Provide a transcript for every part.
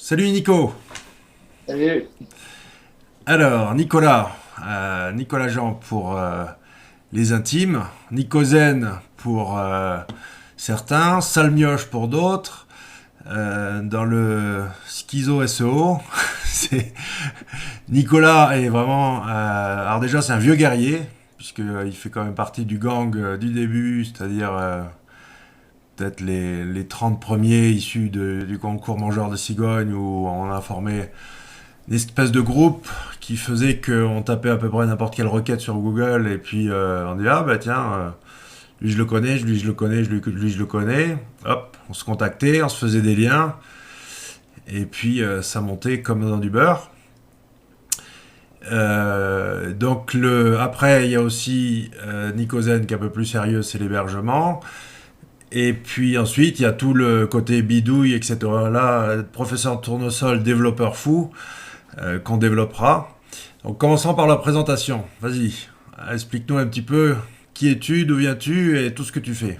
Salut Nico. Salut. Alors Nicolas Jean pour les intimes, Nicozen pour certains, Salmioche pour d'autres. Dans le schizo SEO, c'est Nicolas est vraiment. Alors déjà c'est un vieux guerrier puisque il fait quand même partie du gang du début, c'est-à-dire peut-être les 30 premiers issus du concours Mangeur de Cigogne où on a formé une espèce de groupe qui faisait qu'on tapait à peu près n'importe quelle requête sur Google et puis on dit ah bah tiens lui je le connais, lui je le connais, lui je le connais. Hop, on se contactait, on se faisait des liens et puis ça montait comme dans du beurre. Après il y a aussi Nicozen qui est un peu plus sérieux, c'est l'hébergement. Et puis ensuite, il y a tout le côté bidouille, etc. Là, professeur de tournesol, développeur fou, qu'on développera. Donc, commençons par la présentation. Vas-y, explique-nous un petit peu qui es-tu, d'où viens-tu et tout ce que tu fais.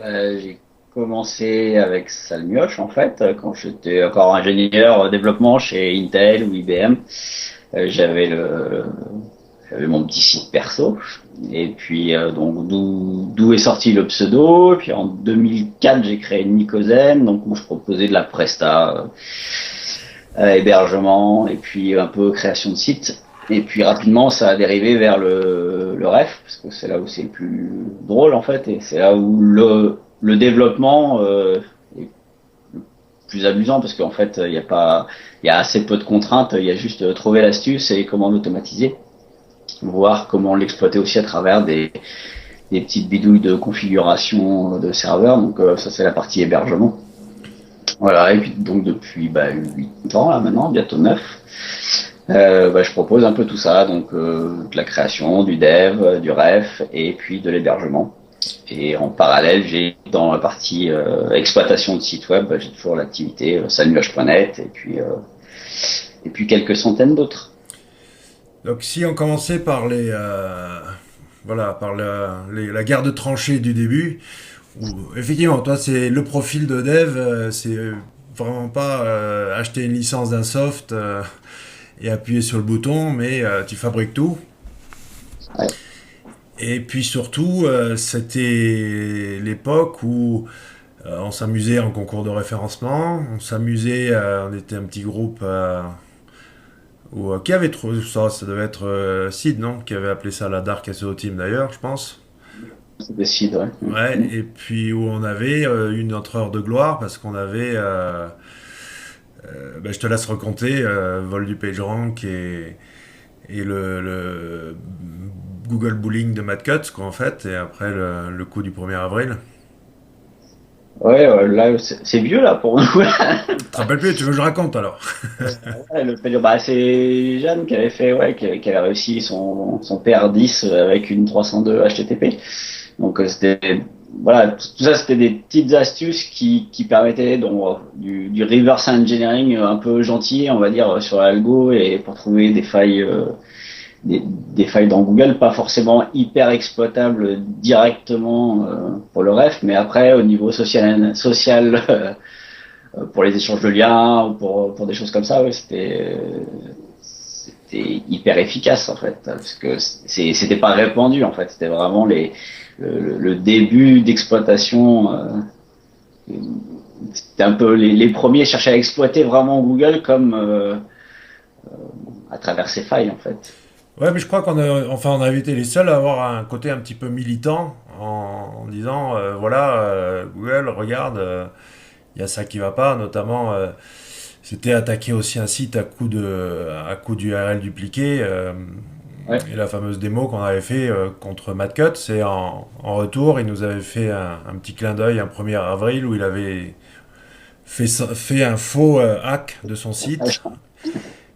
J'ai commencé avec Salmioche en fait, quand j'étais encore ingénieur développement chez Intel ou IBM. J'avais mon petit site perso. Et puis donc d'où est sorti le pseudo. Et puis en 2004, j'ai créé Nicozen, donc où je proposais de la presta, hébergement et puis un peu création de site. Et puis rapidement, ça a dérivé vers le ref, parce que c'est là où c'est le plus drôle en fait, et c'est là où le développement est le plus amusant, parce qu'en fait, il y a assez peu de contraintes, il y a juste trouver l'astuce et comment l'automatiser, voir comment l'exploiter aussi à travers des petites bidouilles de configuration de serveur. Donc ça, c'est la partie hébergement. Voilà, et puis donc depuis 8 ans là maintenant, bientôt 9. Je propose un peu tout ça, donc de la création, du dev, du ref et puis de l'hébergement. Et en parallèle, j'ai dans la partie exploitation de site web, j'ai toujours l'activité sanuage.net et puis quelques centaines d'autres. Donc, si on commençait par voilà, par la guerre de tranchées du début, où, effectivement, toi, c'est le profil de dev, c'est vraiment pas acheter une licence d'un soft et appuyer sur le bouton, mais tu fabriques tout. Ouais. Et puis surtout, c'était l'époque où on s'amusait en concours de référencement, on s'amusait, on était un petit groupe qui avait trouvé ça, ça devait être Sid, non? Qui avait appelé ça la Dark SEO Team d'ailleurs, je pense. Ça décide, ouais. Ouais, et puis où on avait une notre heure de gloire parce qu'on avait, je te laisse raconter, vol du PageRank et le Google Bullying de Matt Cutts, quoi, en fait, et après le coup du 1er avril. Ouais, là, c'est vieux là pour nous. Tu te rappelles plus, tu veux que je raconte alors? Ouais, c'est Jeanne qui avait fait, ouais, qui avait réussi son PR10 avec une 302 HTTP. Donc c'était voilà, tout ça c'était des petites astuces qui permettaient donc du reverse engineering un peu gentil, on va dire, sur l'algo, et pour trouver des failles dans Google, pas forcément hyper exploitables directement pour le ref, mais après au niveau social pour les échanges de liens ou pour des choses comme ça, ouais, c'était hyper efficace en fait, parce que c'était pas répandu en fait, c'était vraiment le début d'exploitation. C'était un peu les premiers cherchaient à exploiter vraiment Google comme à travers ses failles en fait. Ouais, mais je crois on a été les seuls à avoir un côté un petit peu militant en disant, voilà, Google, regarde, il y a ça qui va pas, notamment, c'était attaquer aussi un site à coup d'URL dupliqué. Ouais. Et la fameuse démo qu'on avait fait contre Matt Cutts, c'est en retour, il nous avait fait un petit clin d'œil un 1er avril où il avait fait un faux hack de son site.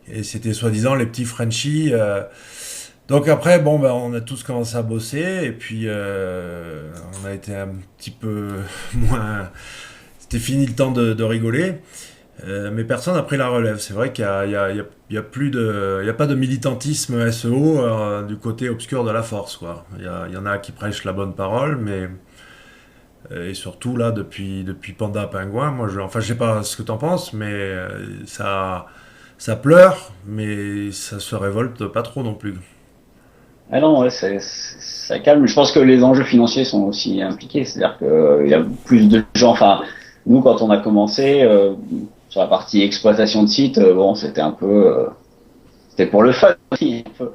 Et c'était soi-disant les petits Frenchies. Donc après, bon, ben, on a tous commencé à bosser et puis on a été un petit peu moins. C'était fini le temps de rigoler. Mais personne n'a pris la relève. C'est vrai qu'il y a plus de, il y a pas de militantisme SEO du côté obscur de la force, quoi. Il y en a qui prêchent la bonne parole, mais Et surtout là, depuis Panda Pingouin, enfin, je sais pas ce que t'en penses, mais ça pleure, mais ça se révolte pas trop non plus. Ah non, ouais, ça calme. Je pense que les enjeux financiers sont aussi impliqués. C'est-à-dire qu'il y a plus de gens. Enfin, nous, quand on a commencé sur la partie exploitation de site, bon, c'était un peu, c'était pour le fun aussi. Un peu.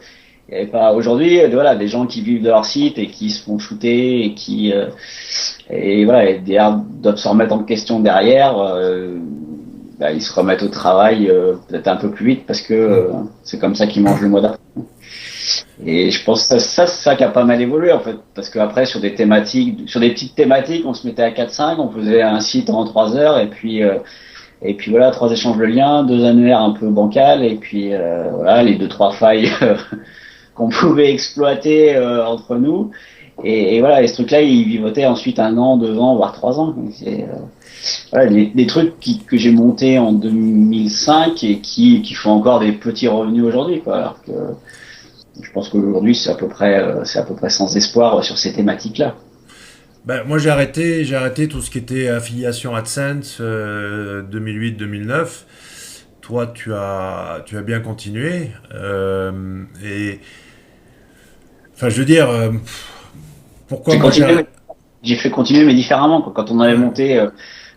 Il y avait pas aujourd'hui, voilà, des gens qui vivent de leur site et qui se font shooter et qui et voilà, et derrière, doivent se remettre en question derrière. Bah, ils se remettent au travail peut-être un peu plus vite parce que Hmm. c'est comme ça qu'ils mangent le mois d'après. Et je pense que c'est ça qui a pas mal évolué en fait, parce qu'après sur des thématiques, sur des petites thématiques, on se mettait à 4-5, on faisait un site en 3 heures et puis voilà, 3 échanges de liens, 2 annuaires un peu bancals et puis voilà les 2-3 failles qu'on pouvait exploiter entre nous. Et voilà, et ce truc-là, il vivotait ensuite 1 an, 2 ans, voire 3 ans. C'est voilà, des trucs que j'ai montés en 2005 et qui font encore des petits revenus aujourd'hui, quoi. Alors que je pense qu'aujourd'hui, c'est à peu près sans espoir sur ces thématiques-là. Ben, moi, j'ai arrêté tout ce qui était affiliation AdSense 2008-2009. Toi, tu as bien continué. Et, enfin, je veux dire, pourquoi J'ai moi j'ai... continué, j'ai fait continuer, mais différemment, quoi. Quand on avait Ouais. monté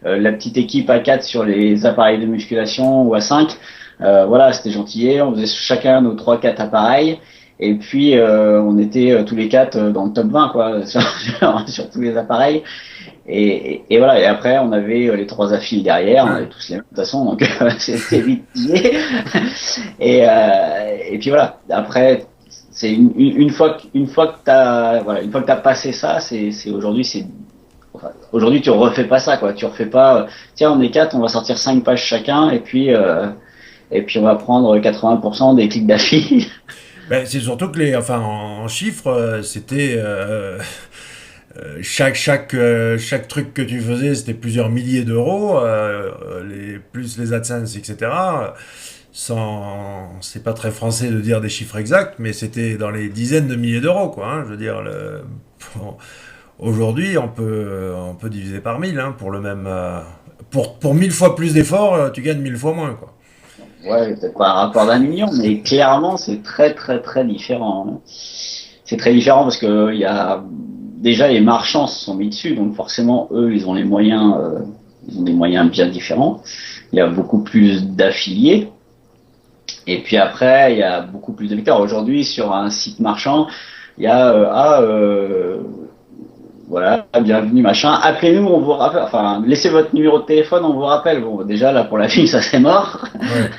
la petite équipe à 4 sur les appareils de musculation ou à 5, voilà, c'était gentillet. On faisait chacun nos 3-4 appareils. Et puis, on était tous les 4 dans le top 20, quoi, sur tous les appareils. Et voilà. Et après, on avait les 3 affils derrière. On avait tous les mêmes de toute façon, donc c'était vite plié. Et puis voilà. Après, c'est une fois que t'as voilà, une fois que t'as passé ça, c'est aujourd'hui c'est enfin, aujourd'hui tu refais pas ça quoi. Tu refais pas. Tiens, on est 4, on va sortir 5 pages chacun et puis on va prendre 80% des clics d'affil. Ben, c'est surtout que enfin, en chiffres, c'était chaque truc que tu faisais, c'était plusieurs milliers d'euros, plus les AdSense, etc. C'est pas très français de dire des chiffres exacts, mais c'était dans les dizaines de milliers d'euros, quoi. Hein. Je veux dire, bon, aujourd'hui, on peut diviser par 1000, hein, pour le même, pour 1000 fois plus d'efforts, tu gagnes 1000 fois moins, quoi. Ouais, peut-être pas un rapport d'un million, mais clairement c'est très très très différent. Hein. C'est très différent parce que il y a déjà les marchands se sont mis dessus, donc forcément eux ils ont des moyens bien différents. Il y a beaucoup plus d'affiliés. Et puis après, il y a beaucoup plus de lecteurs. Aujourd'hui, sur un site marchand, il y a voilà, bienvenue machin. Appelez-nous, on vous rappelle. Enfin, laissez votre numéro de téléphone, on vous rappelle. Bon, déjà là pour la fille, ça c'est mort. Ouais.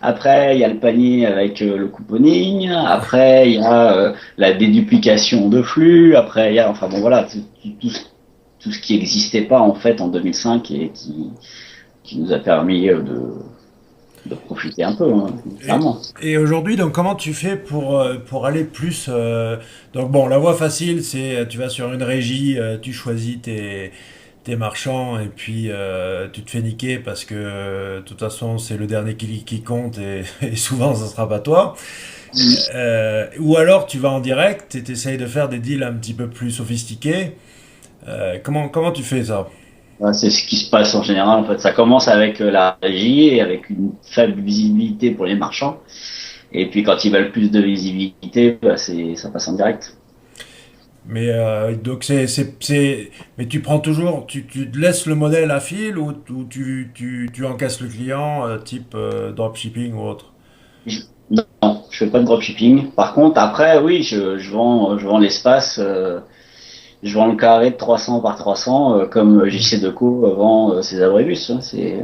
Après, il y a le panier avec le couponing. Après, il y a la déduplication de flux. Après, il y a enfin bon voilà tout ce qui n'existait pas en fait en 2005 et qui nous a permis de profiter un peu, hein, Et, clairement. et aujourd'hui, donc, comment tu fais pour aller plus donc, bon, la voie facile, c'est tu vas sur une régie, tu choisis tes marchands et puis tu te fais niquer parce que de toute façon, c'est le dernier qui compte et souvent, ça sera pas toi. Ou alors, tu vas en direct et tu essayes de faire des deals un petit peu plus sophistiqués. Comment tu fais ça? Ouais, c'est ce qui se passe en général. En fait, ça commence avec la régie et avec une faible visibilité pour les marchands. Et puis quand ils veulent plus de visibilité, bah, ça passe en direct. Mais donc mais tu prends toujours, tu te laisses le modèle à fil ou tu encaisses le client, type dropshipping ou autre. Je- Non, je fais pas de dropshipping. Par contre, après, oui, je vends l'espace, je vends le carré de 300 par 300, comme JC Deco vend ses abribus. Hein. C'est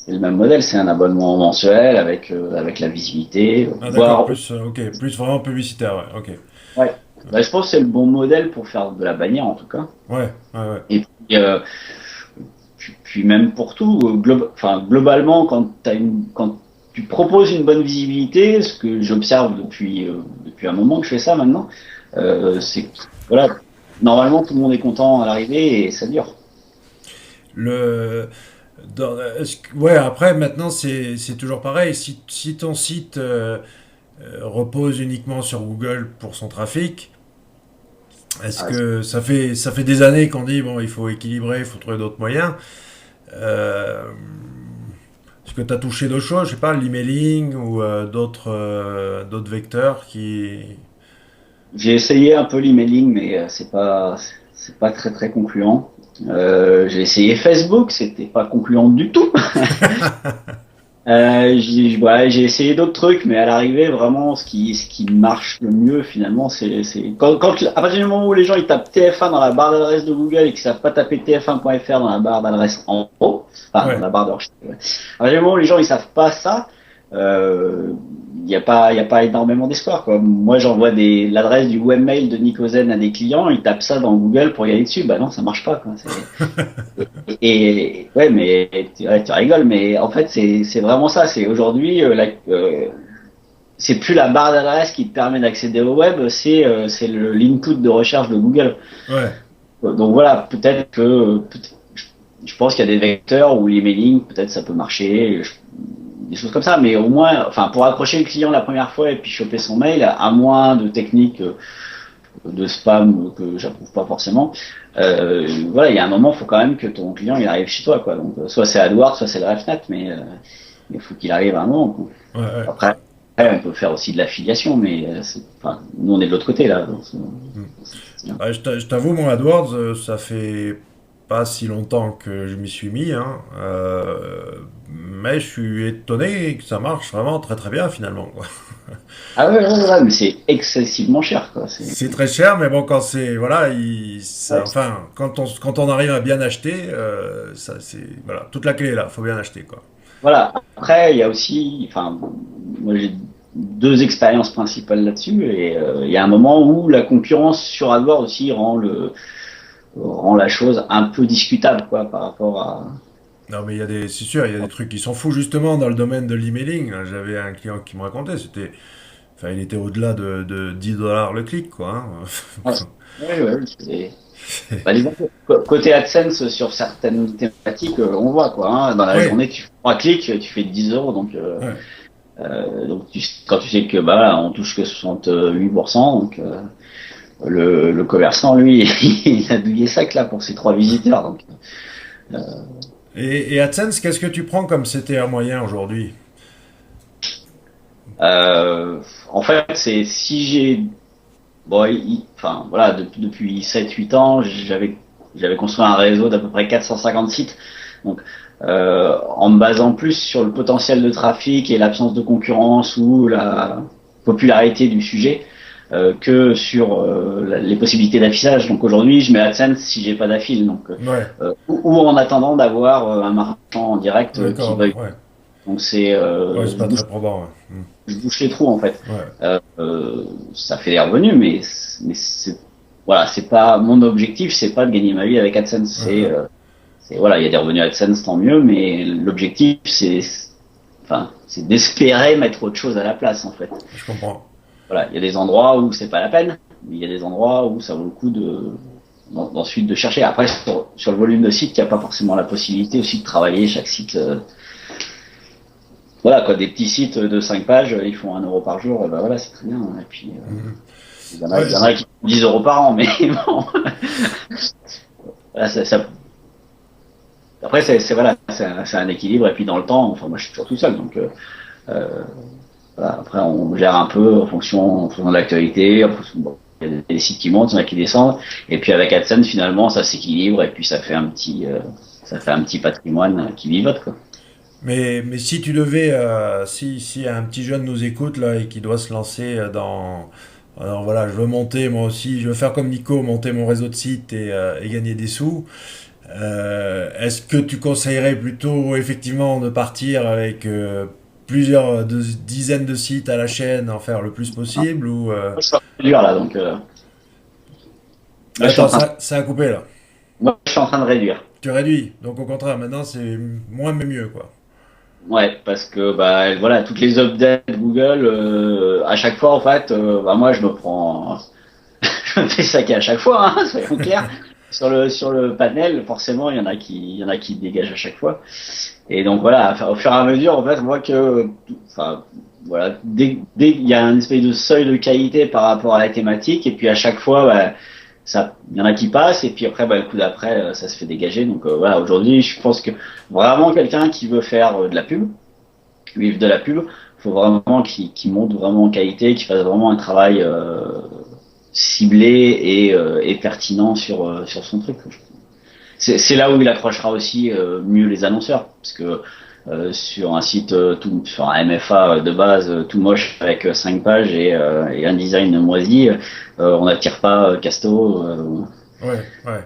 le même modèle, c'est un abonnement mensuel avec la visibilité, Ah d'accord, voire plus ok, plus vraiment publicitaire, ouais, ok. ouais. Bah, je pense que c'est le bon modèle pour faire de la bannière en tout cas. Ouais, ouais, ouais. Et puis même pour tout, enfin, globalement, quand tu proposes une bonne visibilité, ce que j'observe depuis un moment que je fais ça maintenant, c'est que, voilà, normalement tout le monde est content à l'arrivée et ça dure. Le ouais, après maintenant c'est toujours pareil. Si ton site repose uniquement sur Google pour son trafic, Est-ce Ah, que ça fait des années qu'on dit bon, il faut équilibrer, il faut trouver d'autres moyens. Euh, Est-ce que tu as touché d'autres choses, je sais pas, l'emailing ou d'autres vecteurs qui. j'ai essayé un peu l'emailing, mais c'est pas très très concluant. J'ai essayé Facebook, c'était pas concluant du tout. Ouais, j'ai essayé d'autres trucs, mais à l'arrivée, vraiment, ce qui marche le mieux, finalement, à partir du moment où les gens ils tapent TF1 dans la barre d'adresse de Google et qu'ils savent pas taper tf1.fr dans la barre d'adresse en haut, enfin, dans Ouais. la barre de recherche, ouais. À partir du moment où les gens ils savent pas ça, euh, il y a pas énormément d'espoir, quoi. Moi, j'envoie l'adresse du webmail de Nicozen à des clients, ils tapent ça dans Google pour y aller dessus. Bah non, ça marche pas, quoi. Ouais, mais ouais, tu rigoles, mais en fait, c'est vraiment ça. C'est aujourd'hui, c'est plus la barre d'adresse qui te permet d'accéder au web, c'est l'input de recherche de Google. Ouais. Donc voilà, je pense qu'il y a des vecteurs où l'emailing, peut-être ça peut marcher, des choses comme ça, mais au moins, enfin, pour accrocher le client la première fois et puis choper son mail, à moins de techniques de spam que j'approuve pas forcément. Voilà, il y a un moment, il faut quand même que ton client il arrive chez toi, quoi. Donc, soit c'est AdWords, soit c'est le RefNet, mais il faut qu'il arrive à un moment, quoi. Ouais, ouais. Après, on peut faire aussi de l'affiliation, mais enfin, nous on est de l'autre côté là. Donc, Hmm. c'est bien. Ouais, je t'avoue, mon AdWords, ça fait pas si longtemps que je m'y suis mis, hein. Mais je suis étonné que ça marche vraiment très très bien finalement, quoi. Ah ouais, ouais, ouais, mais c'est excessivement cher, quoi. C'est très cher, mais bon, quand c'est voilà, Ouais, enfin, quand on arrive à bien acheter, ça c'est voilà, toute la clé est là, faut bien acheter quoi. voilà. Après, il y a aussi, enfin, moi j'ai deux expériences principales là-dessus, et il y a un moment où la concurrence sur AdWords aussi rend la chose un peu discutable, quoi, par rapport à. Non, mais c'est sûr, il y a des trucs qui sont fous justement dans le domaine de l'emailing. J'avais un client qui me racontait, enfin, il était au-delà de 10 dollars le clic, quoi, Ouais, hein. ouais, ouais, bah, disons que côté AdSense sur certaines thématiques, on voit quoi. Hein, dans la Oui, journée, tu fais 3 clics, tu fais 10 euros, ouais. donc quand tu sais que bah on touche que 68%, donc le commerçant lui, il a douillé sac là pour ses 3 visiteurs. Donc, euh, Et AdSense, qu'est-ce que tu prends comme CTA moyen aujourd'hui? en fait, c'est si j'ai bon, enfin voilà, depuis 7-8 ans, j'avais construit un réseau d'à peu près 450 sites. Donc, en me basant plus sur le potentiel de trafic et l'absence de concurrence ou la popularité du sujet que sur les possibilités d'affichage. Donc aujourd'hui, je mets AdSense si j'ai pas d'affil. Donc, Ouais, ou en attendant d'avoir un marchand en direct qui d'accord, veuille. ouais. Donc Ouais, c'est pas très probant, ouais. je bouche les trous en fait. Ouais. Ça fait des revenus, mais voilà, c'est pas mon objectif, c'est pas de gagner ma vie avec AdSense. Voilà, il y a des revenus AdSense, tant mieux, mais l'objectif c'est d'espérer mettre autre chose à la place en fait. Je comprends. Voilà, il y a des endroits où c'est pas la peine, mais il y a des endroits où ça vaut le coup d'ensuite de chercher. Après sur le volume de sites, il n'y a pas forcément la possibilité aussi de travailler chaque site. Voilà quoi, des petits sites de 5 pages, ils font 1 euro par jour, et ben voilà, c'est très bien. Et puis Mhm. il y Ouais, en a qui font 10 euros par an, mais bon. Voilà, après voilà, c'est un équilibre et puis dans le temps, enfin moi je suis toujours tout seul, donc euh, voilà, après on gère un peu en fonction de l'actualité, bon, il y a des sites qui montent, il y en a qui descendent, et puis avec AdSense finalement ça s'équilibre et puis ça fait un petit patrimoine qui vivote quoi. mais si tu devais, si un petit jeune nous écoute là et qui doit se lancer dans, alors voilà, je veux monter moi aussi, je veux faire comme Nico, monter mon réseau de sites et gagner des sous. Est-ce que tu conseillerais plutôt effectivement de partir avec dizaines de sites à la chaîne, en faire le plus possible ou Moi, je suis en train de réduire là, donc là, Attends, ça a coupé là. moi, je suis en train de réduire. Tu réduis. Donc au contraire, maintenant c'est moins mais mieux quoi. Ouais, parce que bah voilà, toutes les updates Google, à chaque fois en fait, bah moi je me prends, je me fais saquer à chaque fois, hein, soyons clairs. Sur le panel, forcément, il y en a qui dégagent à chaque fois. Et donc voilà, au fur et à mesure, en fait, on voit que, enfin, voilà, dès il y a un espèce de seuil de qualité par rapport à la thématique, et puis à chaque fois, bah, il y en a qui passent et puis après, bah, le coup d'après, ça se fait dégager. Donc voilà, aujourd'hui, je pense que vraiment quelqu'un qui veut faire de la pub, vivre de la pub, faut vraiment qu'il monte vraiment en qualité, qu'il fasse vraiment un travail ciblé et pertinent sur son truc. C'est là où il accrochera aussi mieux les annonceurs, parce que sur un site sur un MFA de base tout moche avec 5 pages et un design moisi, on n'attire pas Casto, Ouais, ouais.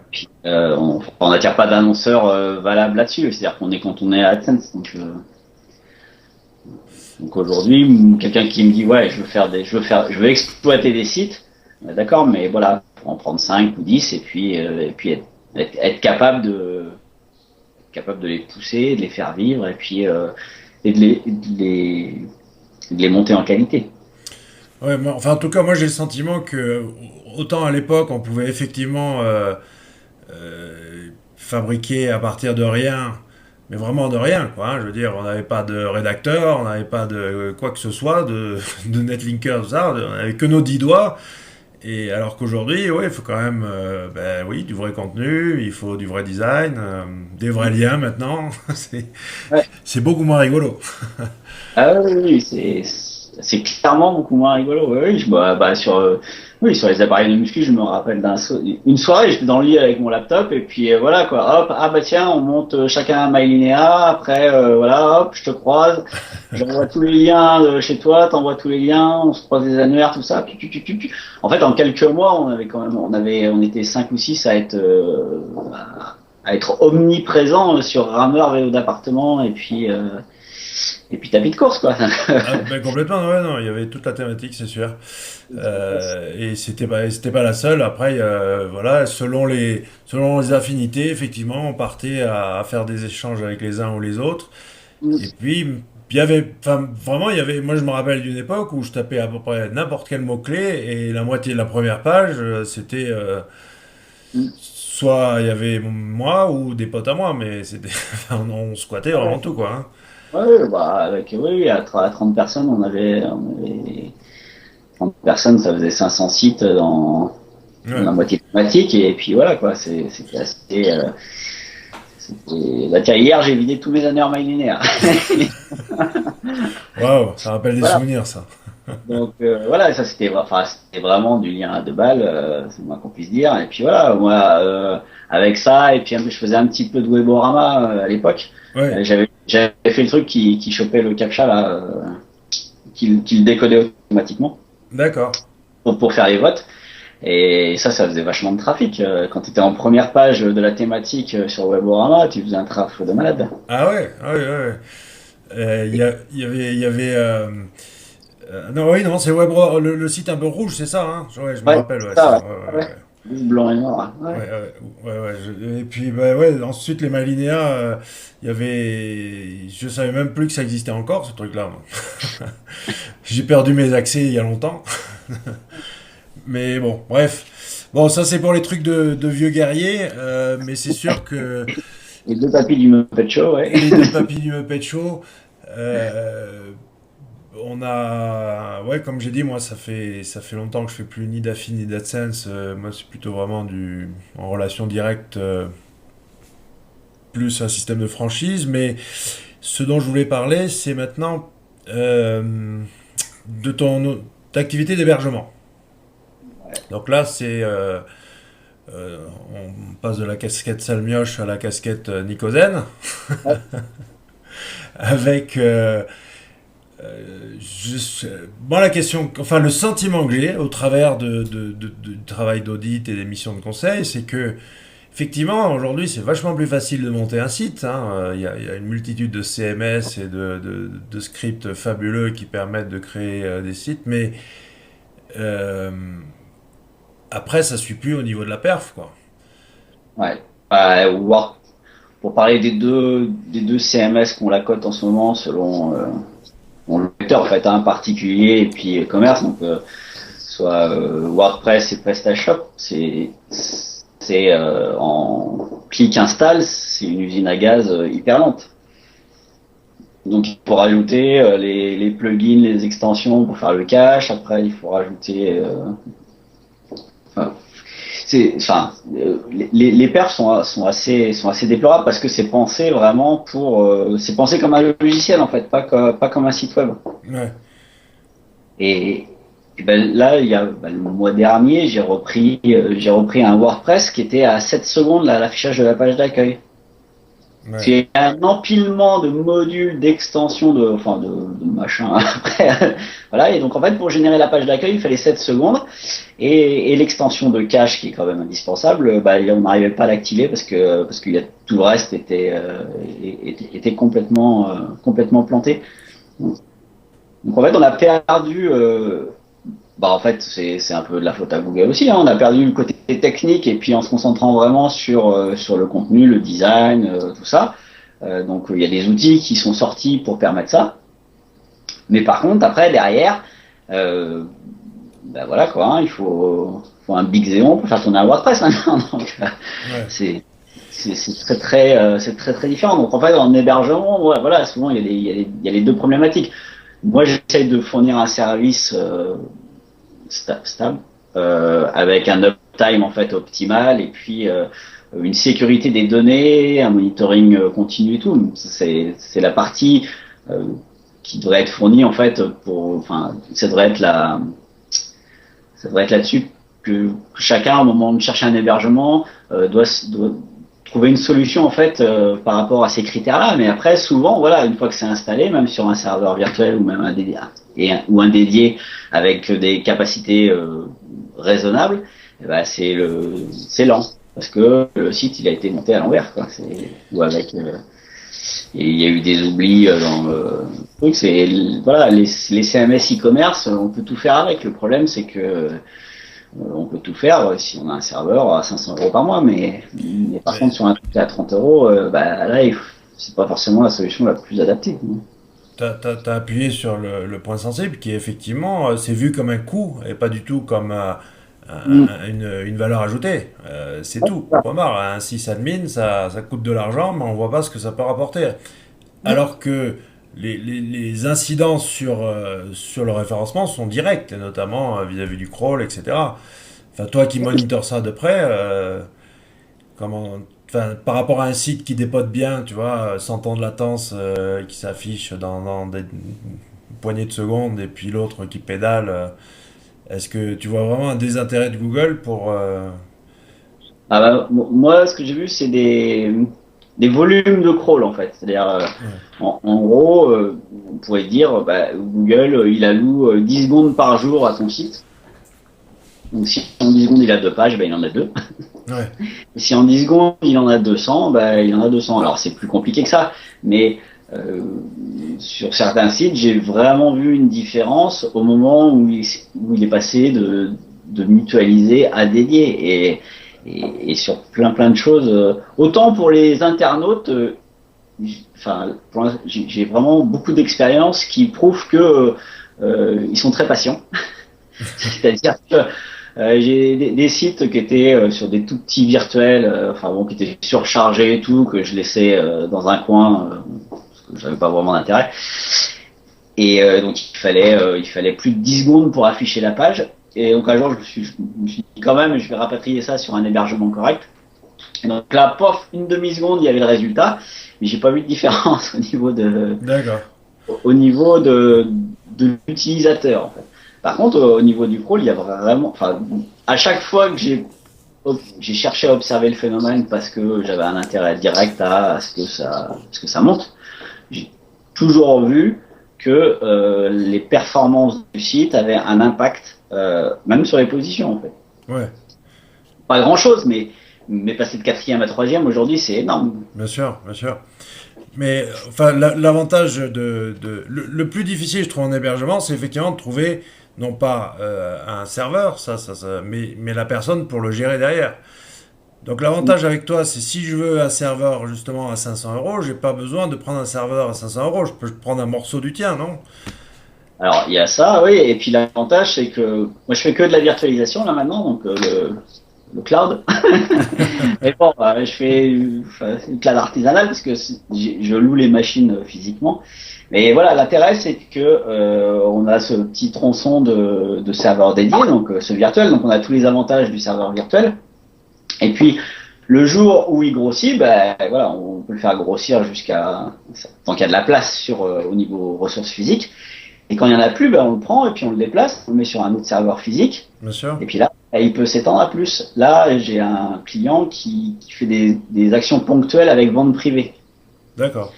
on n'attire pas d'annonceurs valables là-dessus. C'est-à-dire qu'on est quand on est à AdSense. Donc aujourd'hui, quelqu'un qui me dit ouais, je veux exploiter des sites, d'accord, mais voilà, faut en prendre 5 ou 10 et puis être capable de les pousser, de les faire vivre et de les monter en qualité. Ouais, enfin, en tout cas, moi j'ai le sentiment que autant à l'époque on pouvait effectivement fabriquer à partir de rien, mais vraiment de rien, quoi, hein. Je veux dire, on n'avait pas de rédacteur, on n'avait pas de quoi que ce soit, de netlinker, tout ça, on n'avait que nos 10 doigts. Et alors qu'aujourd'hui, ouais, il faut quand même, ben oui, du vrai contenu, il faut du vrai design, des vrais liens maintenant. c'est, Ouais. c'est beaucoup moins rigolo. Ah oui, oui, oui, c'est clairement beaucoup moins rigolo. Oui, oui, oui, sur les appareils de muscu, je me rappelle une soirée, j'étais dans le lit avec mon laptop et puis voilà quoi. Hop, ah bah tiens, on monte chacun un MyLinéa. Après voilà, hop, je te croise, j'envoie tous les liens de chez toi, t'envoies tous les liens, on se croise des annuaires, tout ça. En fait, en quelques mois, on était 5 ou 6 à être omniprésents sur rameur, vélo d'appartement et puis tapis de course quoi. Ah, ben complètement, ouais, non, il y avait toute la thématique, c'est sûr. Et c'était pas la seule. Après, voilà, selon les affinités, effectivement, on partait à faire des échanges avec les uns ou les autres. Et puis, il y avait, enfin, vraiment, il y avait, moi je me rappelle d'une époque où je tapais à peu près n'importe quel mot-clé et la moitié de la première page, c'était soit il y avait moi ou des potes à moi, mais c'était, enfin, on squattait vraiment tout, quoi, hein. Ouais, bah, oui, à 30 personnes, on avait 30 personnes, ça faisait 500 sites dans Ouais. la moitié thématique, et puis voilà, quoi, bah, tiens, hier, j'ai vidé tous mes annuaires MyLinéa. Waouh, ça rappelle des Voilà. souvenirs, ça. Donc, voilà, ça, c'était vraiment du lien à deux balles, c'est le moins qu'on puisse dire. Et puis voilà, moi, avec ça, et puis je faisais un petit peu de Weborama, à l'époque. Ouais, J'avais fait le truc qui chopait le captcha, là, qui le décodait automatiquement d'accord. pour faire les votes. Et ça faisait vachement de trafic. Quand tu étais en première page de la thématique sur Weborama, tu faisais un trafic de malade. Ah ouais, ah ouais, ouais, ouais. Il y avait non, oui, non, c'est le site un peu rouge, c'est ça, hein? Ouais, je me Ouais, rappelle, c'est ouais, ça. ça, Ouais, ouais. Ouais. ouais, Blanc et noir. ouais. Ouais. Ouais, ouais, ouais, et puis, bah, ouais, ensuite, les Malinéa, il y avait. Je savais même plus que ça existait encore, ce truc-là, moi. J'ai perdu mes accès il y a longtemps. Mais bon, bref. Bon, ça, c'est pour les trucs de vieux guerriers, mais c'est sûr que Les deux papis du Muppet Show, ouais. les deux papilles du Muppet Show. euh, on a, ouais, comme j'ai dit, moi, ça fait longtemps que je fais plus ni d'Affi ni d'AdSense. Moi, c'est plutôt vraiment en relation directe, plus un système de franchise. Mais ce dont je voulais parler, c'est maintenant de ton activité d'hébergement. Donc là, on passe de la casquette Salmioche à la casquette Nicosen, Ouais. avec moi, la question, enfin, le sentiment que j'ai au travers du travail d'audit et des missions de conseil, c'est que, effectivement, aujourd'hui, c'est vachement plus facile de monter un site, hein. Il y a une multitude de CMS et de scripts fabuleux qui permettent de créer des sites, mais euh, après, ça suit plus au niveau de la perf, quoi. Ouais. Pour parler des deux CMS qu'on la cote en ce moment selon le vecteur en fait, un particulier et puis commerce, donc soit WordPress et PrestaShop, c'est en clic install, c'est une usine à gaz hyper lente. Donc il faut rajouter les plugins, les extensions pour faire le cache. Après il faut rajouter, enfin, enfin, les perfs sont assez déplorables parce que c'est pensé vraiment c'est pensé comme un logiciel en fait, pas comme un site web. Ouais. Et, et ben là, le mois dernier, j'ai repris un WordPress qui était à 7 secondes l'affichage de la page d'accueil. Ouais. C'est un empilement de modules, d'extensions, de machins après. Voilà. Et donc, en fait, pour générer la page d'accueil, il fallait 7 secondes. Et l'extension de cache, qui est quand même indispensable, bah, on n'arrivait pas à l'activer parce que tout le reste était complètement planté. Donc, en fait, on a perdu, bah, en fait, c'est un peu de la faute à Google aussi, hein. On a perdu le côté technique et puis en se concentrant vraiment sur le contenu, le design, tout ça. Donc il y a des outils qui sont sortis pour permettre ça. Mais par contre, après, derrière, ben voilà quoi, hein, faut un Big Xeon pour faire tourner un WordPress maintenant. Donc Ouais. c'est c'est très très différent. Donc en fait, en hébergement, ouais, voilà, souvent il y a les deux problématiques. Moi, j'essaye de fournir un service stable, avec un uptime en fait optimal et puis une sécurité des données, un monitoring continu et tout. C'est la partie qui devrait être fournie en fait enfin, ça devrait être là-dessus que chacun au moment de chercher un hébergement doit trouver une solution en fait par rapport à ces critères-là. Mais après, souvent, voilà, une fois que c'est installé, même sur un serveur virtuel ou même un dédié avec des capacités raisonnables, eh ben c'est lent parce que le site il a été monté à l'envers quoi. Ou avec et il y a eu des oublis dans le truc. C'est voilà les CMS e-commerce, on peut tout faire avec. Le problème c'est que on peut tout faire si on a un serveur à 500 euros par mois, mais par contre sur un truc à 30 euros, bah là c'est pas forcément la solution la plus adaptée. T'as appuyé sur le point sensible qui est effectivement, c'est vu comme un coût et pas du tout comme Mm. une valeur ajoutée. C'est tout. Point barre. Un sysadmin, ça coûte de l'argent, mais on voit pas ce que ça peut rapporter. Alors que les incidences sur le référencement sont directes, et notamment vis-à-vis du crawl, etc. Enfin, toi qui monitores ça de près, comment, enfin, par rapport à un site qui dépote bien, tu vois, 100 temps de latence qui s'affiche dans des poignées de secondes, et puis l'autre qui pédale, est-ce que tu vois vraiment un désintérêt de Google pour... Ah bah, moi, ce que j'ai vu, c'est des volumes de crawl en fait. C'est-à-dire, Ouais. en gros, on pourrait dire, bah, Google, il alloue 10 secondes par jour à ton site. Donc si en 10 secondes il a deux pages, bah, il en a deux. Ouais. Et si en 10 secondes il en a 200, bah, il en a 200. Alors c'est plus compliqué que ça, mais sur certains sites, j'ai vraiment vu une différence au moment où il est passé de mutualiser à dédié. Et sur plein de choses. Autant pour les internautes, enfin, j'ai vraiment beaucoup d'expériences qui prouvent que ils sont très patients. C'est-à-dire que j'ai des sites qui étaient sur des tout petits virtuels, enfin bon, qui étaient surchargés et tout, que je laissais dans un coin parce que j'avais pas vraiment d'intérêt. Et donc il fallait plus de 10 secondes pour afficher la page. Et donc un jour je me suis dit quand même je vais rapatrier ça sur un hébergement correct. Et donc là, pof, une demi-seconde, il y avait le résultat, mais j'ai pas vu de différence D'accord. au niveau de l'utilisateur en fait. Par contre, au niveau du crawl, il y a vraiment, enfin, à chaque fois que j'ai cherché à observer le phénomène parce que j'avais un intérêt direct à ce que ça monte, j'ai toujours vu que les performances du site avaient un impact, même sur les positions en fait. Ouais. Pas grand chose, mais passer de quatrième à troisième aujourd'hui, c'est énorme. Bien sûr, bien sûr. Mais enfin, l'avantage le plus difficile, je trouve, en hébergement, c'est effectivement de trouver non pas un serveur, mais la personne pour le gérer derrière. Donc l'avantage avec toi, c'est si je veux un serveur justement à 500 euros, j'ai pas besoin de prendre un serveur à 500 euros. Je peux prendre un morceau du tien, non? Alors il y a ça, oui, et puis l'avantage c'est que moi je fais que de la virtualisation là maintenant, donc le cloud. Et bon, je fais une cloud artisanale parce que je loue les machines physiquement. Mais voilà, l'intérêt c'est que on a ce petit tronçon de serveur dédié, donc ce virtuel, donc on a tous les avantages du serveur virtuel. Et puis, le jour où il grossit, ben voilà, on peut le faire grossir jusqu'à tant qu'il y a de la place au niveau ressources physiques. Et quand il y en a plus, ben on le prend et puis on le déplace, on le met sur un autre serveur physique. Bien sûr. Et puis là, il peut s'étendre à plus. Là, j'ai un client qui fait des actions ponctuelles avec vente privée. D'accord.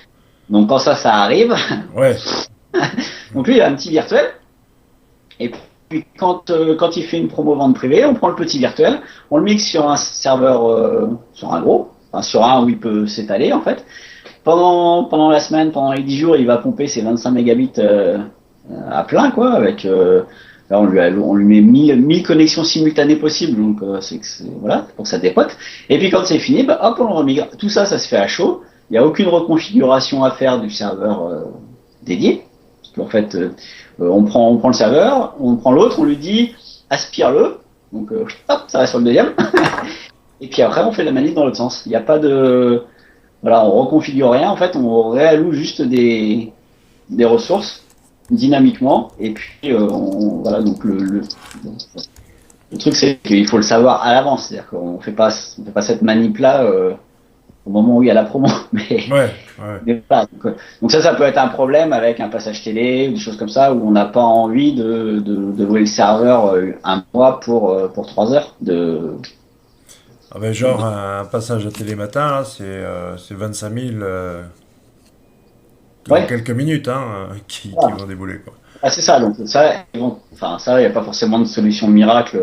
Donc quand ça arrive, Ouais. donc lui il a un petit virtuel. Et puis quand il fait une promo vente privée, on prend le petit virtuel, on le mixe sur un serveur, sur un gros, enfin sur un où il peut s'étaler en fait. Pendant la semaine, pendant les 10 jours, il va pomper ses 25 mégabits à plein quoi, avec là on lui met 1000 connexions simultanées possibles, donc voilà, pour que ça dépote. Et puis quand c'est fini, bah, hop, on le remigre. Tout ça, ça se fait à chaud. Il n'y a aucune reconfiguration à faire du serveur dédié. Parce qu'en fait, on prend le serveur, on prend l'autre, on lui dit aspire-le. Donc hop, ça reste sur le deuxième. Et puis après, on fait la manip dans l'autre sens. Il n'y a pas de... Voilà, on reconfigure rien. En fait, on réalloue juste des ressources dynamiquement. Et puis, voilà, donc le truc, c'est qu'il faut le savoir à l'avance. C'est-à-dire qu'on fait pas cette manip-là au moment où il y a la promo. Ouais. Mais voilà, donc ça peut être un problème avec un passage télé ou des choses comme ça où on n'a pas envie de louer le serveur un mois pour 3 heures Ah ben, genre un passage à télématin, là, c'est 25 000 en ouais. quelques minutes hein, qui Voilà. vont débouler, quoi. Ah, c'est ça, donc ça, enfin ça, il n'y a pas forcément de solution miracle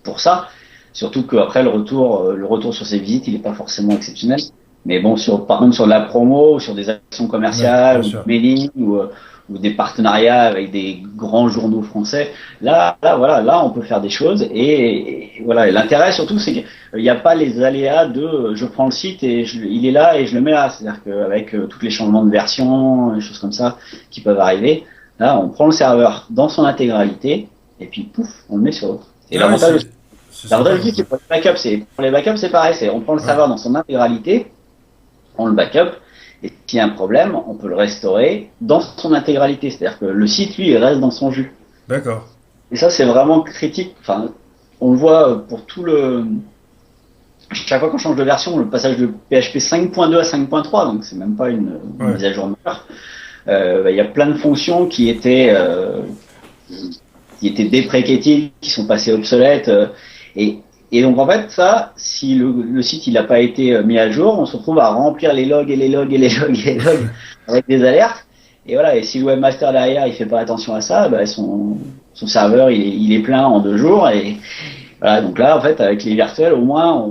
pour ça. Surtout qu'après le retour sur ces visites, il n'est pas forcément exceptionnel. Mais bon, par contre sur de la promo, ou sur des actions Ouais, bien commerciales, ou du sûr. mailing, ou des partenariats avec des grands journaux français, voilà, là, on peut faire des choses. Et voilà, et l'intérêt surtout, c'est qu'il n'y a pas les aléas de je prends le site et il est là et je le mets là. C'est-à-dire qu'avec tous les changements de version, des choses comme ça qui peuvent arriver, là, on prend le serveur dans son intégralité et puis pouf, on le met sur l'autre. Et Ah oui, c'est sympa l'avantage comme aussi, ça. c'est pour les backups. Pour les backups, c'est pareil. On prend le Ouais, serveur dans son intégralité, on le backup, et s'il y a un problème, on peut le restaurer dans son intégralité. C'est-à-dire que le site, lui, il reste dans son jus. d'accord. Et ça, c'est vraiment critique. Enfin, on le voit pour tout le... Chaque fois qu'on change de version, le passage de PHP 5.2 à 5.3, donc c'est même pas une Ouais. mise à jour majeure, il y a plein de fonctions qui étaient déprécédentes, qui sont passées obsolètes. Et, et donc en fait, ça, si le site il n'a pas été mis à jour, on se retrouve à remplir les logs et les logs et les logs et les logs avec des alertes. Et voilà, et si le webmaster derrière il fait pas attention à ça, bah, son serveur il est plein en 2 jours. Et voilà, donc là en fait avec les virtuels au moins,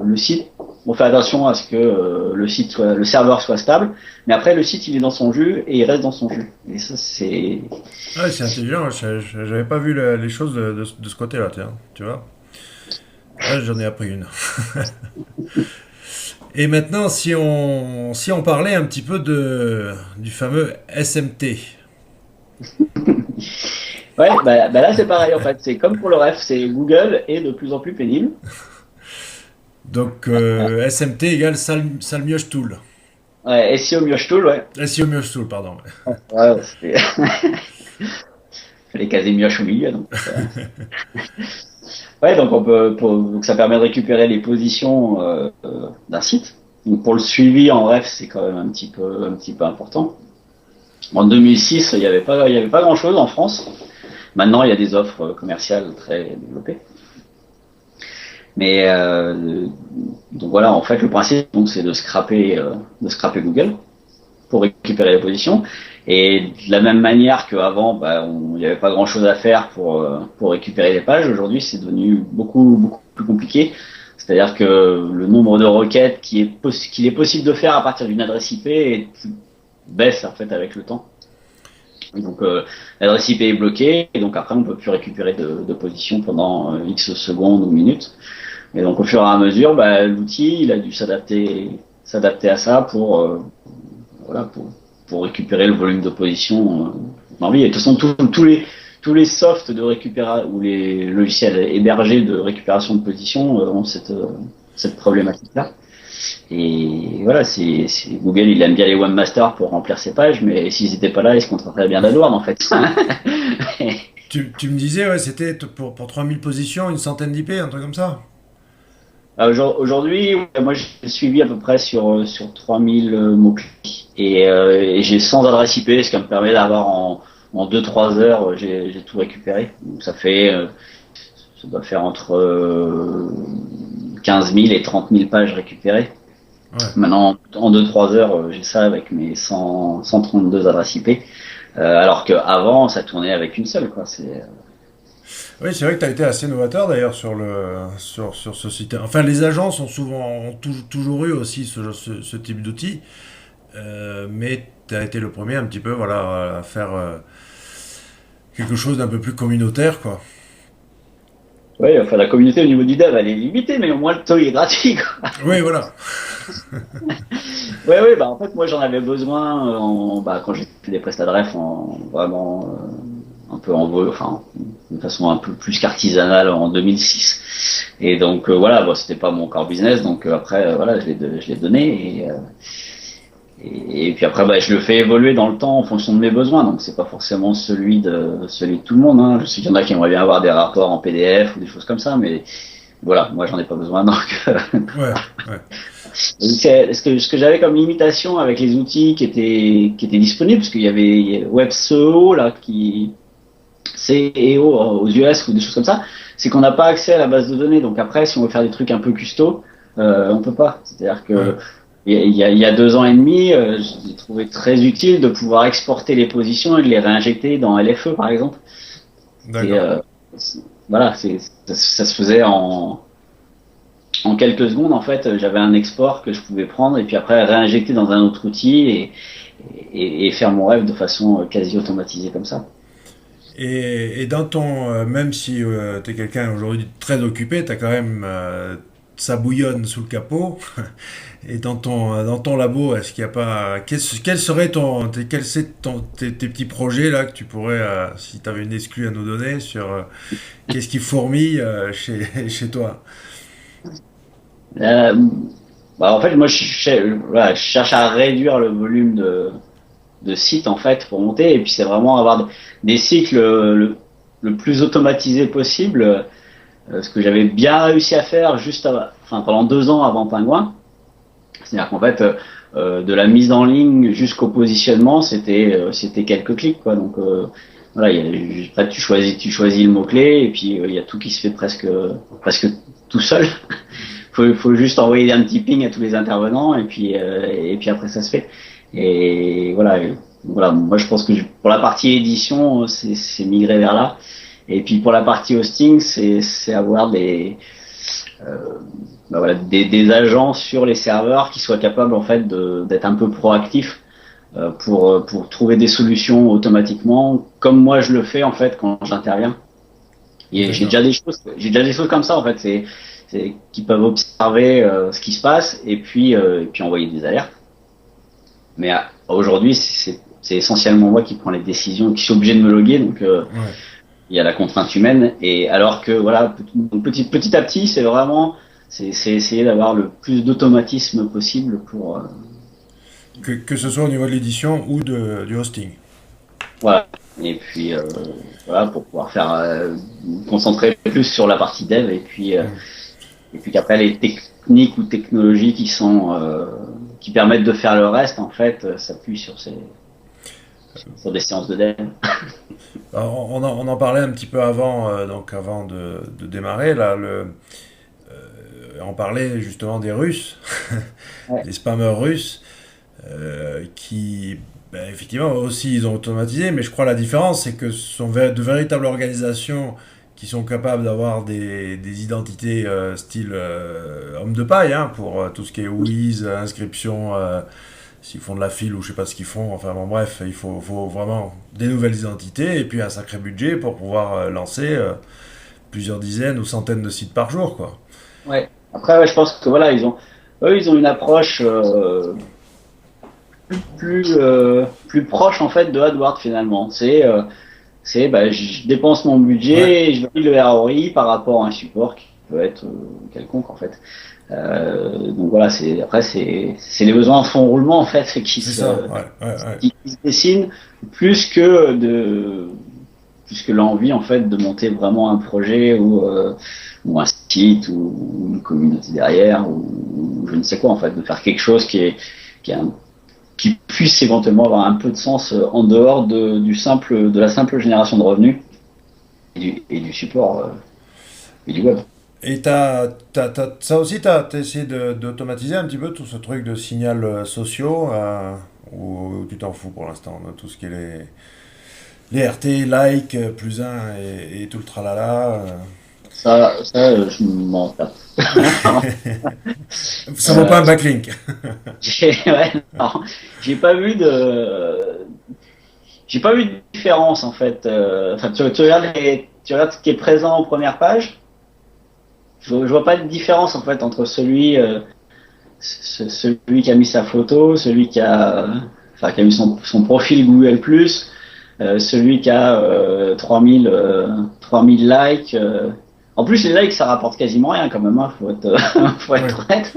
le site, on fait attention à ce que le serveur soit stable. Mais après le site il est dans son jus et il reste dans son jus. Et ça c'est Ouais, c'est intelligent. J'avais pas vu les choses de ce côté-là, tiens, tu vois. Là, j'en ai appris une. Et maintenant, si on parlait un petit peu du fameux SMT. ouais, bah là c'est pareil en fait. C'est comme pour le ref, c'est Google est de plus en plus pénible. Donc, SMT égale Salmioche Tool. Ouais, SEO Mioche Tool, ouais. SEO Mioche Tool, pardon. Ouais, les caser mioche au milieu. Donc, ouais, donc donc ça permet de récupérer les positions d'un site. Donc pour le suivi en ref, c'est quand même un petit peu important. En 2006, il y avait pas grand chose en France. Maintenant, il y a des offres commerciales très développées. Mais donc voilà, en fait, le principe, donc, c'est de scraper Google pour récupérer les positions. Et de la même manière qu'avant, bah, il n'y avait pas grand-chose à faire pour récupérer les pages. Aujourd'hui, c'est devenu beaucoup plus compliqué. C'est-à-dire que le nombre de requêtes qu'il est possible de faire à partir d'une adresse IP baisse en fait avec le temps. Et donc l'adresse IP est bloquée et donc après on peut plus récupérer de position pendant X secondes ou minutes. Et donc au fur et à mesure, bah, l'outil il a dû s'adapter à ça voilà, pour récupérer le volume de position envie. Et de toute façon, tous les softs de récupération ou les logiciels hébergés de récupération de position ont cette problématique-là. Et voilà, Google, il aime bien les webmasters pour remplir ses pages, mais s'ils n'étaient pas là, ils se contenteraient bien d'AdWords en fait. Tu me disais, ouais, c'était pour 3000 positions, une centaine d'IP, un truc comme ça. Aujourd'hui, ouais, moi j'ai suivi à peu près sur 3000 mots-clés et j'ai 100 adresses IP, ce qui me permet d'avoir en 2-3 heures, j'ai tout récupéré. Donc ça doit faire entre 15 000 et 30 000 pages récupérées. Ouais. Maintenant, en 2-3 heures, j'ai ça avec mes 132 adresses IP. Alors qu'avant, ça tournait avec une seule, quoi. Oui, c'est vrai que tu as été assez novateur d'ailleurs sur ce site. Enfin, les agences ont toujours eu aussi ce type d'outil, mais tu as été le premier un petit peu voilà, à faire quelque chose d'un peu plus communautaire, quoi. Oui, enfin la communauté au niveau du dev, elle est limitée, mais au moins le taux il est gratuit, quoi. Oui, voilà. Ouais, ouais, bah en fait moi j'en avais besoin quand j'ai fait des prestats de ref en vraiment un peu enfin de façon un peu plus qu'artisanale en 2006. Et donc voilà, bon, c'était pas mon core business, donc après voilà je l'ai donné et puis après bah, je le fais évoluer dans le temps en fonction de mes besoins, donc c'est pas forcément celui de tout le monde. Hein. Je sais qu'il y en a qui aimeraient bien avoir des rapports en PDF ou des choses comme ça, mais voilà, moi j'en ai pas besoin donc. Ouais, ouais. Ce que j'avais comme limitation avec les outils qui étaient disponibles, parce qu'il y avait WebSEO là qui CEO aux US ou des choses comme ça, c'est qu'on n'a pas accès à la base de données. Donc après, si on veut faire des trucs un peu custo, on peut pas. C'est-à-dire Ouais. que il y a 2 ans et demi, j'ai trouvé très utile de pouvoir exporter les positions et de les réinjecter dans LFE par exemple. Et D'accord. voilà, ça se faisait en quelques secondes, en fait, j'avais un export que je pouvais prendre et puis après réinjecter dans un autre outil et faire mon rêve de façon quasi automatisée comme ça. Et dans ton, même si tu es quelqu'un aujourd'hui très occupé, tu as quand même ça bouillonne sous le capot. Et dans ton labo, est-ce qu'il n'y a pas. Quel serait tes petits projets là que tu pourrais, si tu avais une exclue à nous donner, sur qu'est-ce qui fourmille chez toi? Euh, en fait, moi, voilà, je cherche à réduire le volume de sites en fait pour monter et puis c'est vraiment avoir des cycles le plus automatisé possible. Ce que j'avais bien réussi à faire enfin, pendant 2 ans avant Penguin. C'est-à-dire qu'en fait, de la mise en ligne jusqu'au positionnement, c'était quelques clics, quoi. Donc voilà, après tu choisis le mot clé et puis il y a tout qui se fait presque tout seul. Faut juste envoyer un petit ping à tous les intervenants et puis après ça se fait. Et voilà, voilà. Moi je pense que pour la partie édition, c'est migrer vers là. Et puis pour la partie hosting, c'est avoir euh, voilà, des agents sur les serveurs qui soient capables en fait d'être un peu proactifs pour trouver des solutions automatiquement, comme moi je le fais en fait quand j'interviens. Et D'accord. j'ai déjà des choses comme ça en fait, c'est qui peuvent observer ce qui se passe et puis envoyer des alertes. Mais aujourd'hui, c'est essentiellement moi qui prends les décisions, qui suis obligé de me loguer, donc Ouais. il y a la contrainte humaine. Et alors que voilà, petit à petit, c'est essayer d'avoir le plus d'automatisme possible pour Que ce soit au niveau de l'édition ou du hosting. voilà. Et puis voilà pour pouvoir faire concentrer plus sur la partie dev Mm. et puis qu'après les techniques ou technologies qui permettent de faire le reste en fait s'appuient sur des séances de dev. Alors, on en parlait un petit peu avant, donc avant de démarrer. Là, on parlait justement des Russes, Ouais. des spammers russes, qui, ben, effectivement, aussi, ils ont automatisé, mais je crois la différence, c'est que ce sont de véritables organisations qui sont capables d'avoir des identités style homme de paille, hein, pour tout ce qui est WIZ, inscription, s'ils font de la file ou je sais pas ce qu'ils font. Enfin bon, bref, il faut vraiment des nouvelles identités et puis un sacré budget pour pouvoir lancer plusieurs dizaines ou centaines de sites par jour, quoi. Ouais. Après, ouais, je pense que voilà, eux, ils ont une approche plus proche en fait de AdWords finalement. Bah, je dépense mon Ouais, budget et je valide le ROI par rapport à un support qui peut être quelconque en fait. Donc voilà, c'est les besoins en fond roulement en fait c'est ça, ouais, ouais, ouais. qui se dessinent plus que de plus que l'envie en fait de monter vraiment un projet ou un site ou une communauté derrière ou je ne sais quoi en fait, de faire quelque chose qui, est qui puisse éventuellement avoir un peu de sens en dehors de la simple génération de revenus et du support et du web. Et ça aussi, t'as essayé d'automatiser un petit peu tout ce truc de signal sociaux, ou tu t'en fous pour l'instant de tout ce qui est les RT, like, plus un et tout le tralala. Je m'en tape. Ça vaut pas un backlink. Ouais, non, j'ai pas vu de, j'ai pas vu de différence en fait. Enfin, tu regardes ce qui est présent en première page. Je vois pas de différence en fait entre celui qui a mis sa photo, enfin, qui a mis son profil Google+, celui qui a 3000 likes. En plus, les likes, ça rapporte quasiment rien quand même, hein, faut Ouais. être honnête.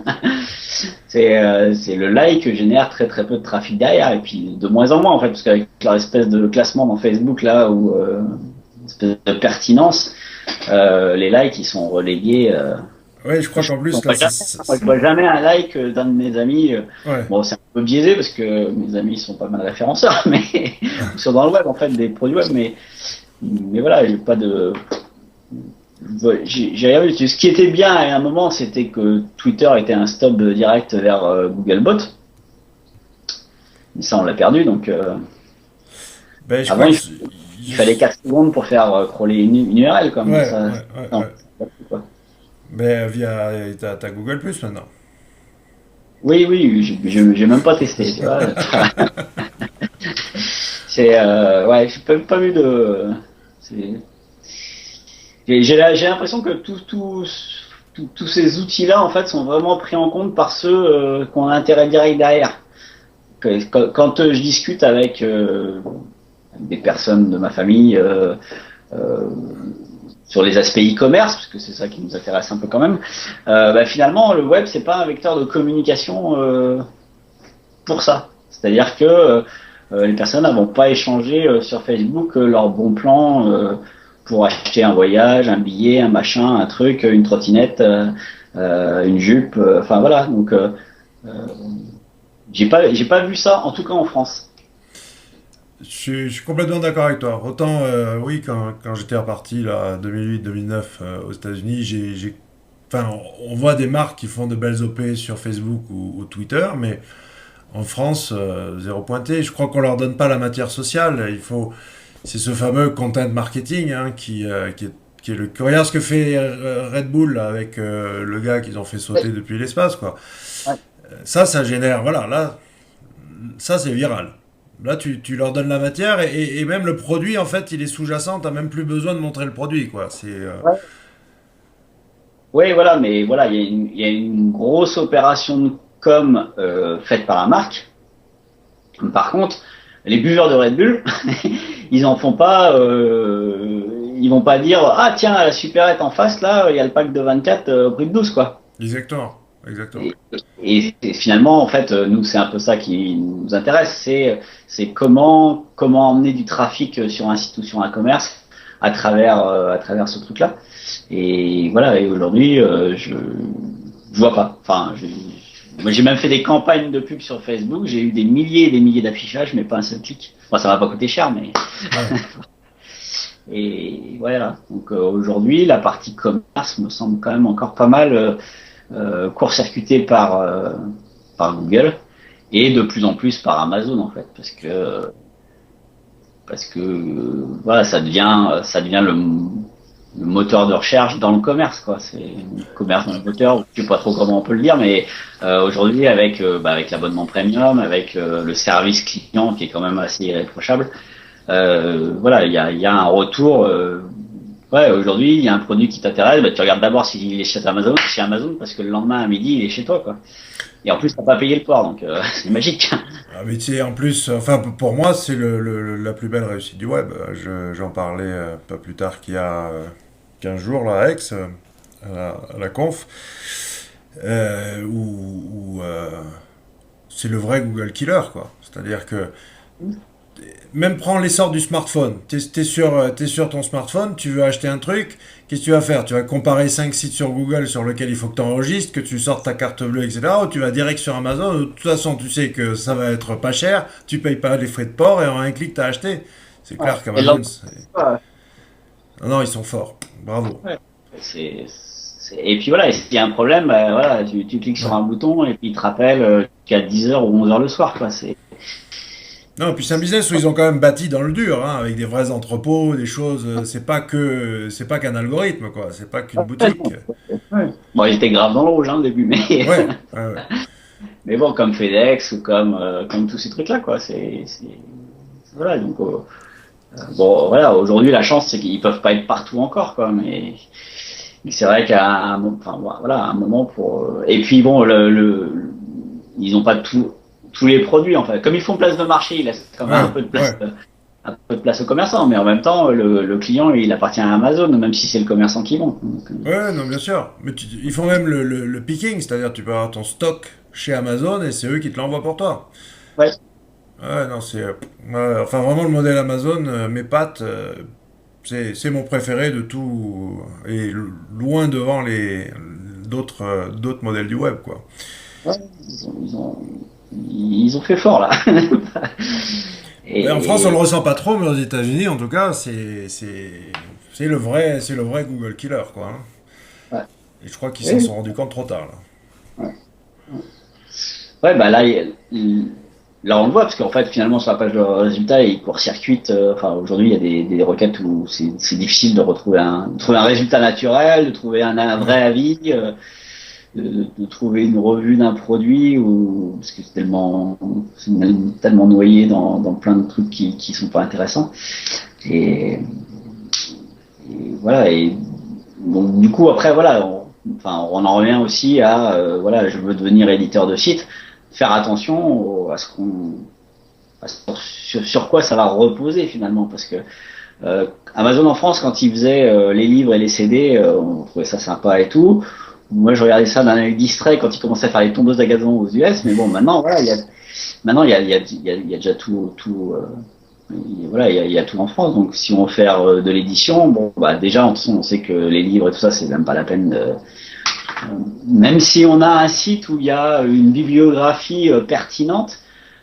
C'est le like génère très très peu de trafic derrière, et puis de moins en moins en fait, parce qu'avec leur espèce de classement dans Facebook là, ou espèce de pertinence, les likes ils sont relégués. Ouais, je crois qu'en plus, là, Moi, je vois jamais un like d'un de mes amis. Ouais. Bon, c'est un peu biaisé parce que mes amis sont pas mal référenceurs, mais ils sont dans le web en fait, des produits web, mais voilà, j'ai pas de. J'ai rien vu. Ce qui était bien à un moment, c'était que Twitter était un stop direct vers Googlebot. Mais ça, on l'a perdu. Donc, Ben, je avant, crois que. il fallait 4 secondes pour faire crawler une URL, quoi. Mais Ouais, ça, ouais, ouais, non, ouais. c'est pas tout, quoi. Ben, t'as Google Plus maintenant. Oui, oui, j'ai même pas testé, tu vois. Ouais, j'ai pas vu de. c'est- j'ai l'impression que tous ces outils-là, en fait, sont vraiment pris en compte par ceux qui ont un intérêt direct derrière. Quand je discute avec des personnes de ma famille euh, sur les aspects e-commerce, parce que c'est ça qui nous intéresse un peu quand même, bah, finalement, le web, c'est pas un vecteur de communication pour ça. C'est-à-dire que les personnes ne vont pas échanger sur Facebook leurs bons plans pour acheter un voyage, un billet, un machin, un truc, une trottinette, une jupe, enfin voilà. Donc j'ai pas vu ça, en tout cas en France. Je suis complètement d'accord avec toi. Autant, oui, quand j'étais reparti, là, 2008-2009, aux États-Unis, enfin, on voit des marques qui font de belles OP sur Facebook ou Twitter, mais en France, zéro pointé. Je crois qu'on leur donne pas la matière sociale. C'est ce fameux content marketing, hein, qui est regarde ce que fait Red Bull là, avec le gars qu'ils ont fait sauter depuis l'espace, quoi. Ouais. Ça génère, voilà, là, ça c'est viral. Là, tu leur donnes la matière et même le produit, en fait, il est sous-jacent. T'as même plus besoin de montrer le produit, quoi. Oui, voilà, mais voilà, il y a une grosse opération de com faite par la marque. Par contre, les buveurs de Red Bull, ils en font pas. Ils vont pas dire ah tiens à la supérette en face là, il y a le pack de 24 au prix de 12 quoi. Exactement, exactement. Et, et finalement, en fait, nous, c'est un peu ça qui nous intéresse, c'est comment emmener du trafic sur un site ou sur un commerce à travers ce truc-là. Et voilà. Et aujourd'hui, je vois pas. Enfin, moi, j'ai même fait des campagnes de pub sur Facebook. J'ai eu des milliers et des milliers d'affichages, mais pas un seul clic. Bon, ça m'a pas coûté cher, mais Ouais. et voilà. Donc aujourd'hui, la partie commerce me semble quand même encore pas mal. Court-circuité par Google et de plus en plus par Amazon en fait parce que voilà ça devient le moteur de recherche dans le commerce quoi, c'est le commerce dans le moteur, je sais pas trop comment on peut le dire, mais aujourd'hui avec l'abonnement premium, avec le service client qui est quand même assez irréprochable, voilà, il y a un retour. Ouais, aujourd'hui, il y a un produit qui t'intéresse, bah, tu regardes d'abord s'il est chez Amazon, parce que le lendemain à midi, il est chez toi, quoi. Et en plus, t'as pas payé le port, donc c'est magique. Ah, mais tu sais, en plus, enfin, pour moi, c'est la plus belle réussite du web. J'en parlais pas plus tard qu'il y a 15 jours, là, à Aix, à la conf, où c'est le vrai Google Killer, quoi. C'est-à-dire que même prends l'essor du smartphone. T'es sur ton smartphone, tu veux acheter un truc, qu'est-ce que tu vas faire? Tu vas comparer 5 sites sur Google sur lesquels il faut que tu enregistres, que tu sortes ta carte bleue, etc. Ou tu vas direct sur Amazon. De toute façon, tu sais que ça va être pas cher, tu payes pas les frais de port et en un clic, tu as acheté. C'est Ouais. clair Et là, qu'Amazon, non, non, ils sont forts. Bravo. ouais, et puis voilà, et s'il y a un problème, bah, voilà, tu cliques sur Ouais. un bouton et puis il te rappelle qu'à 10 heures ou 11 heures le soir, quoi. Non, et puis c'est un business où ils ont quand même bâti dans le dur, hein, avec des vrais entrepôts, des choses. C'est pas qu'un algorithme, quoi. C'est pas qu'une Ouais, boutique. non, ouais. Bon, ils étaient grave dans le rouge, hein, au début, mais, Ouais, ouais, ouais. mais bon, comme FedEx ou comme tous ces trucs-là, quoi. Voilà, donc, bon, voilà, aujourd'hui, la chance, c'est qu'ils peuvent pas être partout encore, quoi, mais c'est vrai qu'à enfin, voilà, à un moment et puis bon, ils ont pas tous les produits, en fait. Comme ils font place de marché, ils laissent quand même Ouais, ouais. un peu de place aux commerçants, mais en même temps, le client, il appartient à Amazon, même si c'est le commerçant qui vend. Donc, Ouais, non, bien sûr. Mais ils font même le picking, c'est-à-dire tu peux avoir ton stock chez Amazon et c'est eux qui te l'envoient pour toi. ouais, Ouais, non, ouais, enfin, vraiment, le modèle Amazon, mes pattes, c'est mon préféré de tout. Et loin devant d'autres modèles du web, quoi. ouais, ils ont fait fort là. Mais en France, on le Et ressent pas trop, mais aux États-Unis, en tout cas, c'est le vrai Google killer, quoi, hein. ouais, Et je crois qu'ils s'en oui, sont rendus compte trop tard, là. ouais. Ouais, bah là, là on le voit parce qu'en fait finalement sur la page de résultat il court-circuite. Enfin aujourd'hui il y a des requêtes où c'est difficile de trouver un résultat naturel, de trouver un Ouais, vrai avis, de trouver une revue d'un produit ou parce que c'est tellement noyé dans plein de trucs qui sont pas intéressants. Et, et voilà et donc du coup après voilà enfin on en revient aussi à voilà je veux devenir éditeur de site, faire attention à ce qu'on sur quoi ça va reposer finalement parce que Amazon en France quand ils faisaient les livres et les CD on trouvait ça sympa et tout. Moi je regardais ça d'un œil distrait quand ils commençaient à faire les tondeuses à gazon aux US, mais bon maintenant voilà il y a déjà voilà il y a tout en France, donc si on veut faire de l'édition bon bah déjà on sait que les livres et tout ça c'est même pas la peine même si on a un site où il y a une bibliographie pertinente.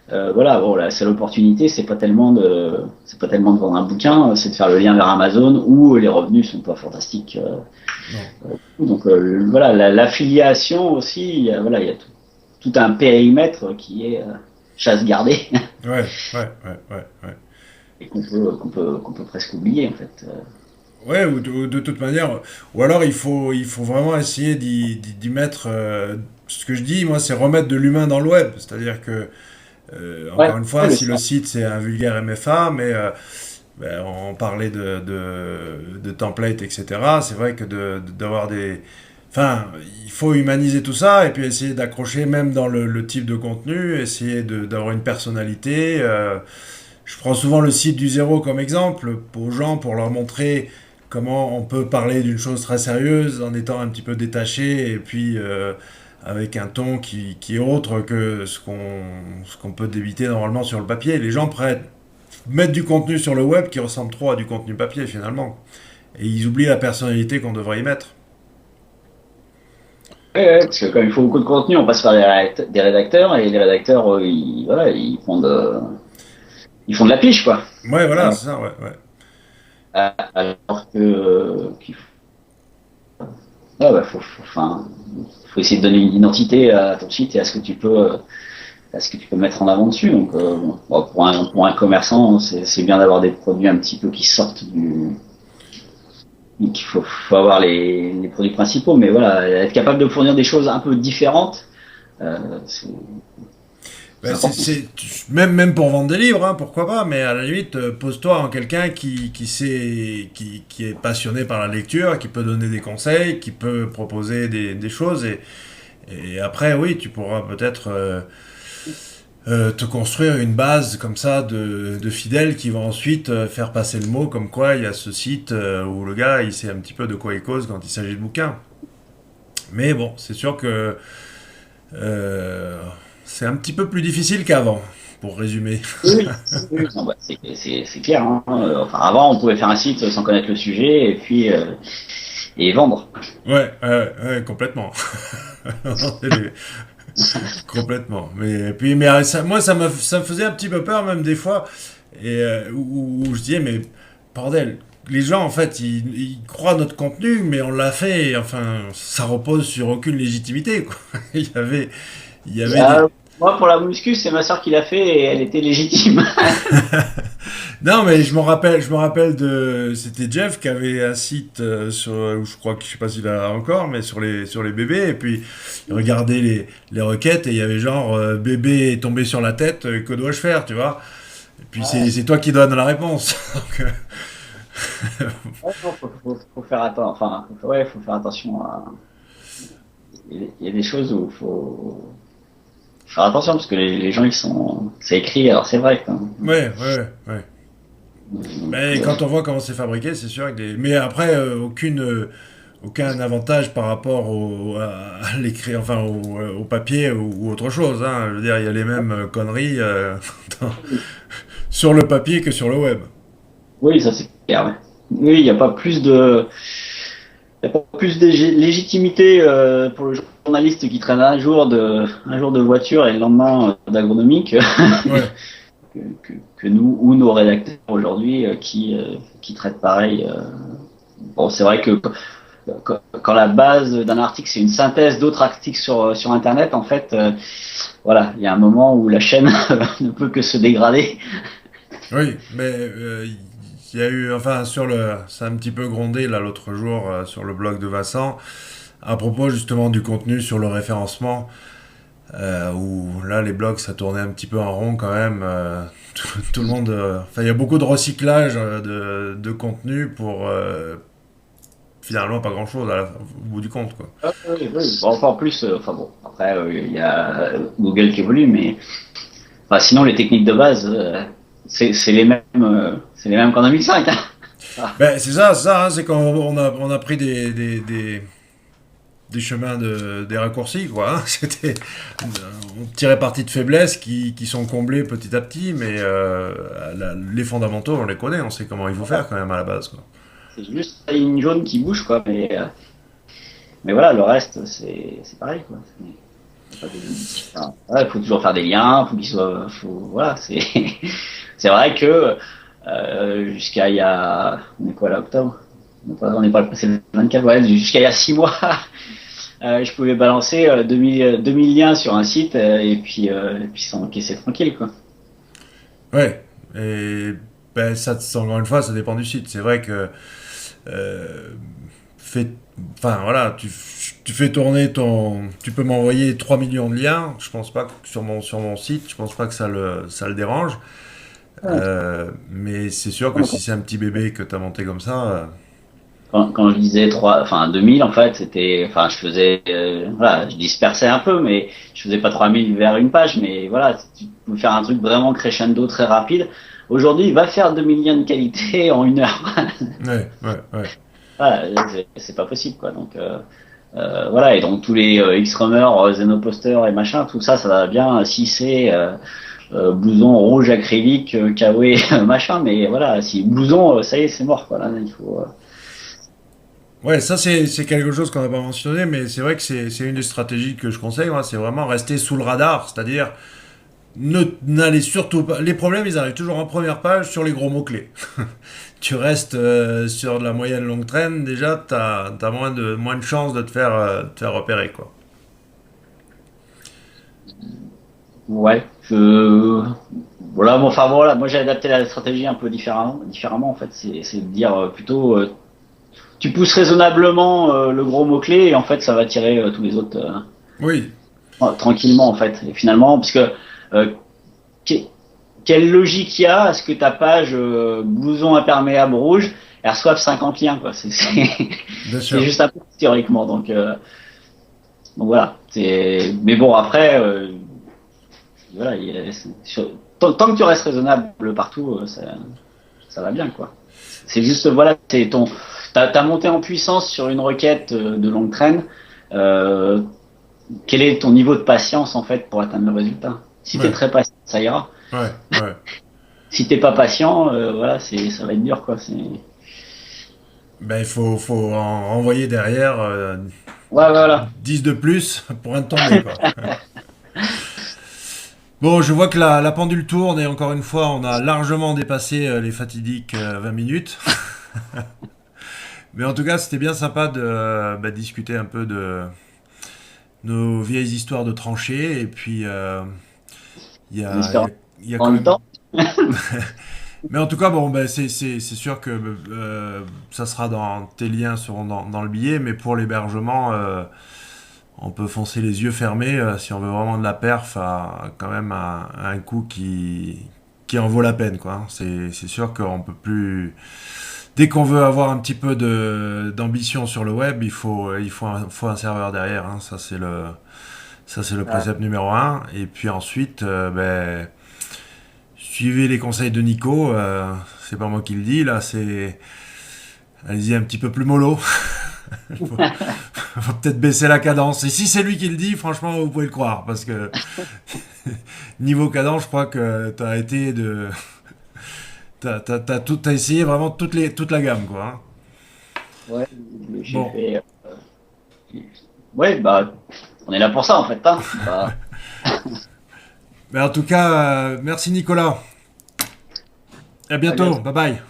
Voilà, bon, la seule opportunité, c'est pas tellement de vendre un bouquin, c'est de faire le lien vers Amazon où les revenus sont pas fantastiques. non. Donc voilà, l'affiliation aussi, voilà, il y a tout un périmètre qui est chasse gardée Ouais, ouais, ouais, ouais, ouais. et qu'on peut presque oublier en fait. Ouais, ou de toute manière, ou alors il faut vraiment essayer d'y mettre. Ce que je dis, moi, c'est remettre de l'humain dans le web. C'est-à-dire que, Ouais, encore une ouais, fois, le si le sens. site c'est un vulgaire MFA, mais ben, on parlait de template, etc. C'est vrai que d'avoir des. Enfin, il faut humaniser tout ça et puis essayer d'accrocher même dans le type de contenu, essayer d'avoir une personnalité. Je prends souvent le site du zéro comme exemple aux gens pour leur montrer comment on peut parler d'une chose très sérieuse en étant un petit peu détaché et puis avec un ton qui est autre que ce qu'on peut débiter normalement sur le papier. Les gens mettent du contenu sur le web qui ressemble trop à du contenu papier finalement. Et ils oublient la personnalité qu'on devrait y mettre. Ouais, ouais, parce que comme il faut beaucoup de contenu, on passe par des rédacteurs et les rédacteurs, voilà, ils font de la piche quoi. Ouais, voilà, Alors, c'est ça, ouais, ouais. alors qu'il ouais, bah, enfin, faut essayer de donner une identité à ton site et à ce que tu peux mettre en avant dessus. Donc, bon, pour un commerçant, c'est bien d'avoir des produits un petit peu qui sortent du. Donc, faut avoir les produits principaux, mais voilà, être capable de fournir des choses un peu différentes, c'est Ben, important. même pour vendre des livres, hein, pourquoi pas, mais à la limite, pose-toi en quelqu'un qui est passionné par la lecture, qui peut donner des conseils, qui peut proposer des choses, et après, oui, tu pourras peut-être te construire une base comme ça de fidèles qui vont ensuite faire passer le mot comme quoi il y a ce site où le gars, il sait un petit peu de quoi il cause quand il s'agit de bouquins. Mais bon, c'est sûr que euh, c'est un petit peu plus difficile qu'avant pour résumer. Oui, oui, non, bah, c'est clair. Hein. Enfin, avant, on pouvait faire un site sans connaître le sujet et puis et vendre. Ouais, complètement. Complètement. Mais puis, moi, ça me faisait un petit peu peur, même des fois, et où je disais, mais bordel, les gens, en fait, ils croient à notre contenu, mais on l'a fait, et, enfin, ça repose sur aucune légitimité, quoi. Il y avait des. Moi, pour la muscu, c'est ma soeur qui l'a fait et elle était légitime. Non, mais je me rappelle c'était Jeff qui avait un site où je crois que je sais pas s'il a encore, mais sur les bébés, et puis il regardait les requêtes et il y avait genre bébé est tombé sur la tête, que dois-je faire, tu vois? Et puis Ouais, c'est toi qui donnes la réponse. Donc, ouais, non, faut faire attention. Enfin, ouais, faut faire attention à. Il y a des choses où faut faire attention parce que les gens ils sont, c'est écrit, alors c'est vrai quoi. ouais, ouais, ouais. Donc, Mais quand on voit comment c'est fabriqué, c'est sûr que mais après aucun avantage par rapport à l'écrit, enfin au papier ou autre chose. Hein. Je veux dire, il y a les mêmes conneries dans- sur le papier que sur le web. oui, ça c'est clair. Ouais. Oui, il n'y a pas plus de, il y a pas plus de légitimité pour le journaliste qui traîne un jour de voiture et le lendemain d'agronomique Ouais, que nous ou nos rédacteurs aujourd'hui qui traitent pareil. Bon, c'est vrai que quand la base d'un article c'est une synthèse d'autres articles sur Internet, en fait, voilà, il y a un moment où la chaîne ne peut que se dégrader. oui, mais il y a eu, enfin c'est un petit peu grondé là l'autre jour sur le blog de Vincent à propos justement du contenu sur le référencement. Où là les blogs ça tournait un petit peu en rond quand même. Tout le monde. Enfin, il y a beaucoup de recyclage de contenu pour finalement pas grand chose au bout du compte quoi. Ah, oui, oui. Bon, enfin, en plus, enfin bon, après il y a Google qui évolue, mais enfin, sinon les techniques de base, c'est les mêmes qu'en 2005. Hein. Ah, Ben c'est ça, hein, c'est quand on a pris des chemins des raccourcis quoi. Hein. On tirait parti de faiblesses qui sont comblées petit à petit, mais les fondamentaux on les connaît, on sait comment il faut faire quand même à la base quoi. c'est juste la ligne jaune qui bouge, quoi, mais voilà, le reste, c'est pareil, quoi. Enfin, voilà, il faut toujours faire des liens, faut qu'ils soient, voilà, c'est vrai que jusqu'à il y a, on est quoi là, octobre? On n'est pas passé le 24, ouais, jusqu'à il y a 6 mois, je pouvais balancer 2000 liens sur un site et puis s'en encaisser tranquille, quoi. Ouais, et ben, encore une fois, ça dépend du site. C'est vrai que euh, fait, enfin voilà, tu fais tourner tu peux m'envoyer 3 millions de liens. Je pense pas que sur mon site, je pense pas que ça le dérange. Ouais. Mais c'est sûr que si c'est un petit bébé que tu as monté comme ça, Quand je disais 2000 en fait, c'était, enfin, je faisais, voilà, je dispersais un peu, mais je faisais pas 3000 vers une page, mais voilà, si tu peux faire un truc vraiment crescendo très rapide. Aujourd'hui, il va faire 2000 liens de qualité en 1 heure. ouais, ouais, ouais. Voilà, c'est pas possible, quoi. Donc, voilà, et donc tous les Xrummer, Zenoposter et machin, tout ça, ça va bien si c'est blouson rouge acrylique, kawaii, machin, mais voilà, si blouson, ça y est, c'est mort, quoi. Là, il faut. Ouais, ça c'est quelque chose qu'on n'a pas mentionné, mais c'est vrai que c'est une des stratégies que je conseille, moi, c'est vraiment rester sous le radar, c'est-à-dire n'allez surtout pas. Les problèmes, ils arrivent toujours en première page sur les gros mots-clés. Tu restes sur de la moyenne longue traîne, déjà, t'as moins de chances de te faire repérer, quoi. Ouais, voilà, bon, enfin voilà, moi j'ai adapté la stratégie un peu différemment en fait, c'est de dire plutôt, tu pousses raisonnablement le gros mot-clé et en fait ça va tirer tous les autres Oui, tranquillement en fait. Et finalement, parce que euh, que- quelle logique il y a à ce que ta page blouson imperméable rouge, elle reçoive 50 liens quoi, bien c'est sûr. juste un peu théoriquement donc voilà, mais bon après. Voilà, tant que tu restes raisonnable partout, ça va bien, quoi. C'est juste, voilà, t'as monté en puissance sur une requête de longue traîne. Euh, Quel est ton niveau de patience, en fait, pour atteindre le résultat? Si t'es Ouais. très patient, ça ira. Ouais, ouais. Si t'es pas patient, voilà, ça va être dur, quoi. Ben, faut envoyer derrière Ouais, voilà. 10 de plus pour un tombé, quoi. Bon, je vois que la pendule tourne et encore une fois, on a largement dépassé les fatidiques 20 minutes. Mais en tout cas, c'était bien sympa de discuter un peu de nos vieilles histoires de tranchées. Et puis, il y En a, il y espérant a- il y a en quand même même. temps. Mais en tout cas, bon, ben, c'est sûr que ça sera dans. Tes liens seront dans le billet. Mais pour l'hébergement, on peut foncer les yeux fermés si on veut vraiment de la perf à quand même un coût qui en vaut la peine, quoi. C'est sûr qu'on peut plus. Dès qu'on veut avoir un petit peu d'ambition sur le web, faut un serveur derrière, hein. Ça c'est le Ouais. précepte numéro un. Et puis ensuite, ben, suivez les conseils de Nico. C'est pas moi qui le dis là, c'est allez-y un petit peu plus mollo. faut, faut peut-être baisser la cadence. Et si c'est lui qui le dit, franchement, vous pouvez le croire parce que niveau cadence, je crois que t'as essayé vraiment toute la gamme, quoi, hein. Ouais, j'ai Bon, fait. Ouais, bah, on est là pour ça, en fait, hein. C'est pas. mais en tout cas, merci Nicolas. À À bientôt. bientôt. Bye bye.